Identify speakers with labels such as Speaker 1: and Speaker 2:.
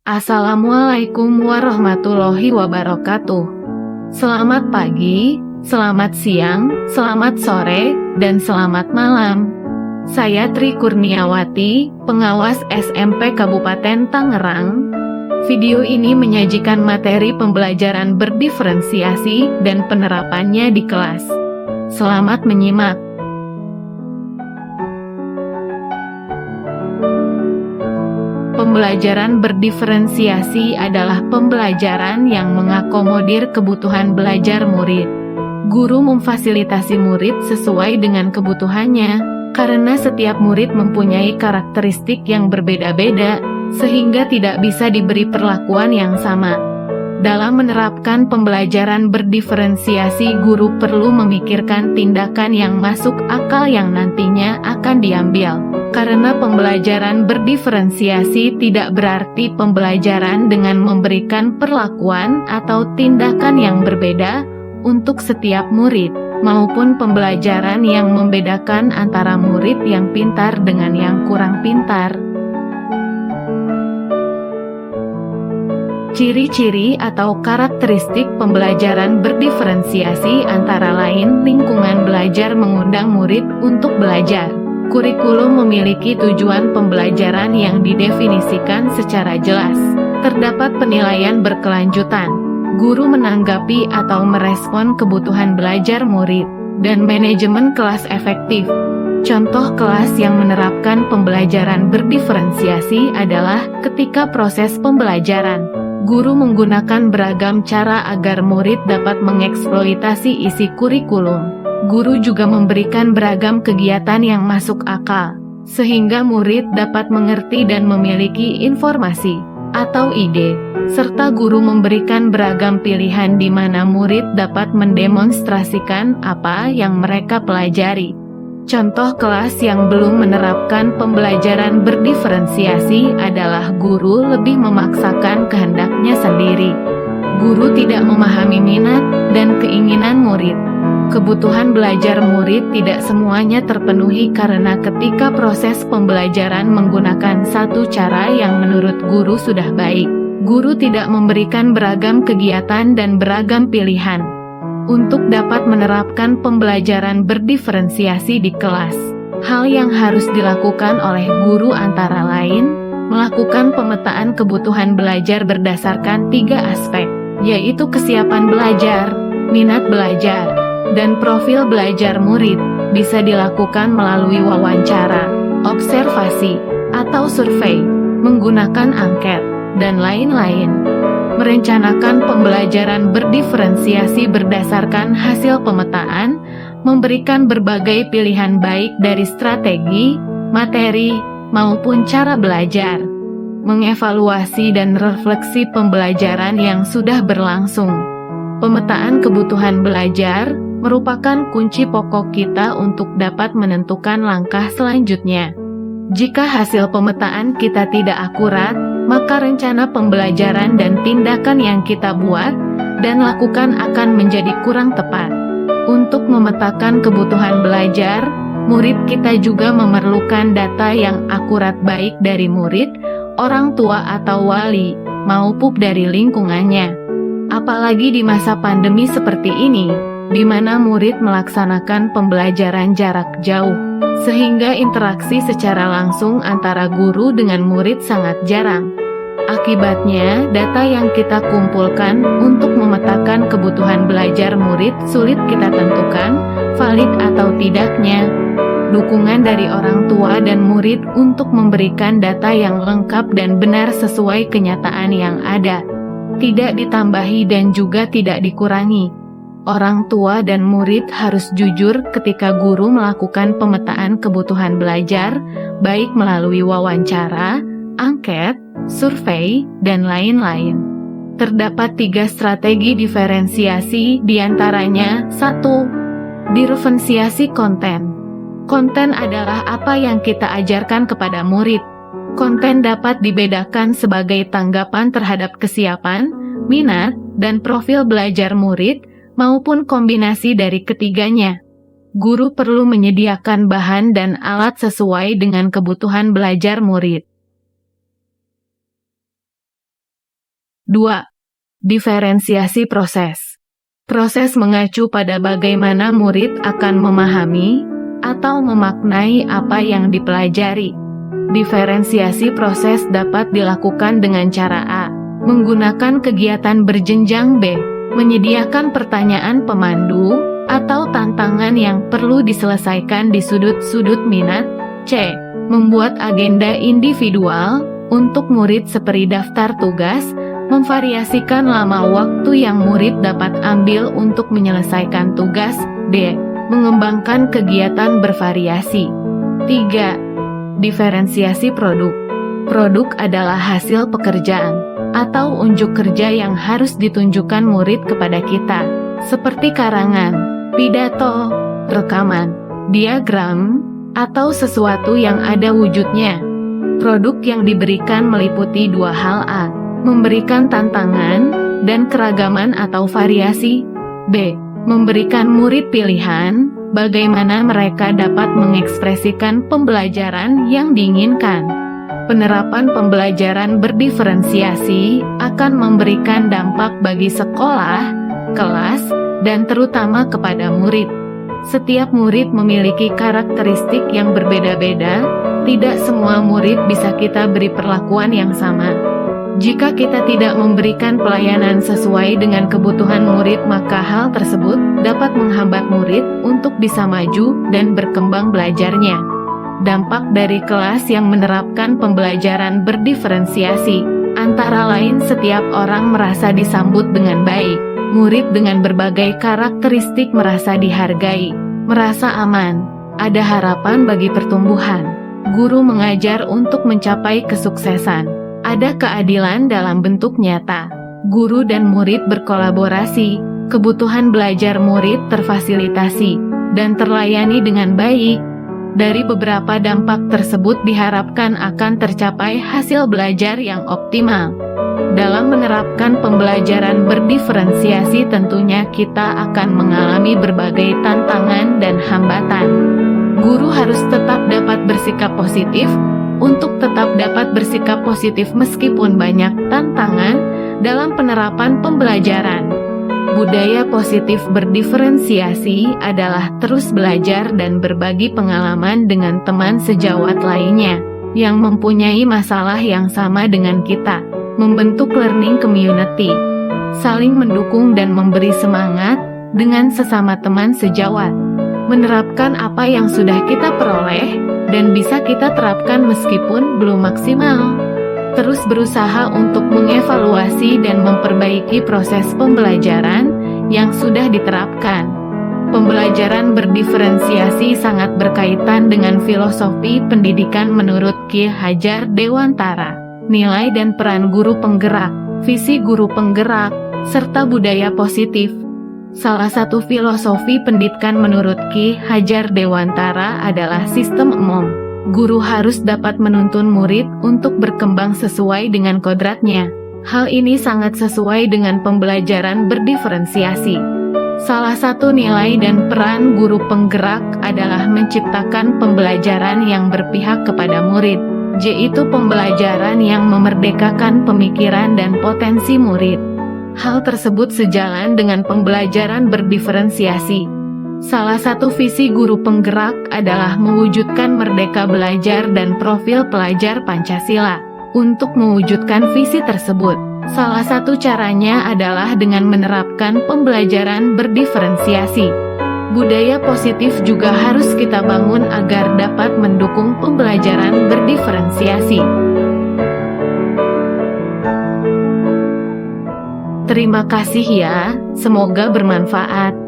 Speaker 1: Assalamualaikum warahmatullahi wabarakatuh. Selamat pagi, selamat siang, selamat sore, dan selamat malam. Saya Tri Kurniawati, pengawas SMP Kabupaten Tangerang. Video ini menyajikan materi pembelajaran berdiferensiasi dan penerapannya di kelas. Selamat menyimak. Pembelajaran berdiferensiasi adalah pembelajaran yang mengakomodir kebutuhan belajar murid. Guru memfasilitasi murid sesuai dengan kebutuhannya, karena setiap murid mempunyai karakteristik yang berbeda-beda, sehingga tidak bisa diberi perlakuan yang sama. Dalam menerapkan pembelajaran berdiferensiasi, guru perlu memikirkan tindakan yang masuk akal yang nantinya akan diambil. Karena pembelajaran berdiferensiasi tidak berarti pembelajaran dengan memberikan perlakuan atau tindakan yang berbeda untuk setiap murid, maupun pembelajaran yang membedakan antara murid yang pintar dengan yang kurang pintar. Ciri-ciri atau karakteristik pembelajaran berdiferensiasi antara lain lingkungan belajar mengundang murid untuk belajar. Kurikulum memiliki tujuan pembelajaran yang didefinisikan secara jelas. Terdapat penilaian berkelanjutan. Guru menanggapi atau merespon kebutuhan belajar murid, dan manajemen kelas efektif. Contoh kelas yang menerapkan pembelajaran berdiferensiasi adalah ketika proses pembelajaran. Guru menggunakan beragam cara agar murid dapat mengeksploitasi isi kurikulum. Guru juga memberikan beragam kegiatan yang masuk akal, sehingga murid dapat mengerti dan memiliki informasi atau ide, serta guru memberikan beragam pilihan di mana murid dapat mendemonstrasikan apa yang mereka pelajari. Contoh kelas yang belum menerapkan pembelajaran berdiferensiasi adalah guru lebih memaksakan kehendaknya sendiri. Guru tidak memahami minat dan keinginan murid. Kebutuhan belajar murid tidak semuanya terpenuhi karena ketika proses pembelajaran menggunakan satu cara yang menurut guru sudah baik, guru tidak memberikan beragam kegiatan dan beragam pilihan. Untuk dapat menerapkan pembelajaran berdiferensiasi di kelas, hal yang harus dilakukan oleh guru antara lain, melakukan pemetaan kebutuhan belajar berdasarkan 3 aspek, yaitu kesiapan belajar, minat belajar, dan profil belajar murid. Bisa dilakukan melalui wawancara, observasi, atau survei, menggunakan angket, dan lain-lain. Merencanakan pembelajaran berdiferensiasi berdasarkan hasil pemetaan, memberikan berbagai pilihan baik dari strategi, materi, maupun cara belajar. Mengevaluasi dan refleksi pembelajaran yang sudah berlangsung. Pemetaan kebutuhan belajar merupakan kunci pokok kita untuk dapat menentukan langkah selanjutnya. Jika hasil pemetaan kita tidak akurat, maka rencana pembelajaran dan tindakan yang kita buat dan lakukan akan menjadi kurang tepat. Untuk memetakan kebutuhan belajar, murid kita juga memerlukan data yang akurat baik dari murid, orang tua atau wali, maupun dari lingkungannya. Apalagi di masa pandemi seperti ini, di mana murid melaksanakan pembelajaran jarak jauh, sehingga interaksi secara langsung antara guru dengan murid sangat jarang. Akibatnya, data yang kita kumpulkan untuk memetakan kebutuhan belajar murid sulit kita tentukan, valid atau tidaknya. Dukungan dari orang tua dan murid untuk memberikan data yang lengkap dan benar sesuai kenyataan yang ada, tidak ditambahi dan juga tidak dikurangi. Orang tua dan murid harus jujur ketika guru melakukan pemetaan kebutuhan belajar, baik melalui wawancara, angket, survei, dan lain-lain. Terdapat 3 strategi diferensiasi, diantaranya 1. Diferensiasi konten. Konten adalah apa yang kita ajarkan kepada murid. Konten dapat dibedakan sebagai tanggapan terhadap kesiapan, minat, dan profil belajar murid, maupun kombinasi dari ketiganya. Guru perlu menyediakan bahan dan alat sesuai dengan kebutuhan belajar murid. 2. Diferensiasi proses. Proses mengacu pada bagaimana murid akan memahami atau memaknai apa yang dipelajari. Diferensiasi proses dapat dilakukan dengan cara A. Menggunakan kegiatan berjenjang. B. Menyediakan pertanyaan pemandu atau tantangan yang perlu diselesaikan di sudut-sudut minat. C. Membuat agenda individual untuk murid seperti daftar tugas, memvariasikan lama waktu yang murid dapat ambil untuk menyelesaikan tugas. D. Mengembangkan kegiatan bervariasi. 3. Diferensiasi produk. Produk adalah hasil pekerjaan atau unjuk kerja yang harus ditunjukkan murid kepada kita, seperti karangan, pidato, rekaman, diagram, atau sesuatu yang ada wujudnya. Produk yang diberikan meliputi dua hal. A. Memberikan tantangan dan keragaman atau variasi. B. Memberikan murid pilihan bagaimana mereka dapat mengekspresikan pembelajaran yang diinginkan. Penerapan pembelajaran berdiferensiasi akan memberikan dampak bagi sekolah, kelas, dan terutama kepada murid. Setiap murid memiliki karakteristik yang berbeda-beda, tidak semua murid bisa kita beri perlakuan yang sama. Jika kita tidak memberikan pelayanan sesuai dengan kebutuhan murid, maka hal tersebut dapat menghambat murid untuk bisa maju dan berkembang belajarnya. Dampak dari kelas yang menerapkan pembelajaran berdiferensiasi, antara lain setiap orang merasa disambut dengan baik, murid dengan berbagai karakteristik merasa dihargai, merasa aman, ada harapan bagi pertumbuhan, guru mengajar untuk mencapai kesuksesan, ada keadilan dalam bentuk nyata, guru dan murid berkolaborasi, kebutuhan belajar murid terfasilitasi, dan terlayani dengan baik. Dari beberapa dampak tersebut diharapkan akan tercapai hasil belajar yang optimal. Dalam menerapkan pembelajaran berdiferensiasi tentunya kita akan mengalami berbagai tantangan dan hambatan. Guru harus tetap dapat bersikap positif. Untuk tetap dapat bersikap positif meskipun banyak tantangan dalam penerapan pembelajaran. Budaya positif berdiferensiasi adalah terus belajar dan berbagi pengalaman dengan teman sejawat lainnya yang mempunyai masalah yang sama dengan kita, membentuk learning community, saling mendukung dan memberi semangat dengan sesama teman sejawat, menerapkan apa yang sudah kita peroleh dan bisa kita terapkan meskipun belum maksimal. Terus berusaha untuk mengevaluasi dan memperbaiki proses pembelajaran yang sudah diterapkan. Pembelajaran berdiferensiasi sangat berkaitan dengan filosofi pendidikan menurut Ki Hajar Dewantara, nilai dan peran guru penggerak, visi guru penggerak, serta budaya positif. Salah satu filosofi pendidikan menurut Ki Hajar Dewantara adalah sistem umum. Guru harus dapat menuntun murid untuk berkembang sesuai dengan kodratnya. Hal ini sangat sesuai dengan pembelajaran berdiferensiasi. Salah satu nilai dan peran guru penggerak adalah menciptakan pembelajaran yang berpihak kepada murid, yaitu pembelajaran yang memerdekakan pemikiran dan potensi murid. Hal tersebut sejalan dengan pembelajaran berdiferensiasi. Salah satu visi guru penggerak adalah mewujudkan merdeka belajar dan profil pelajar Pancasila. Untuk mewujudkan visi tersebut, salah satu caranya adalah dengan menerapkan pembelajaran berdiferensiasi. Budaya positif juga harus kita bangun agar dapat mendukung pembelajaran berdiferensiasi. Terima kasih ya, semoga bermanfaat.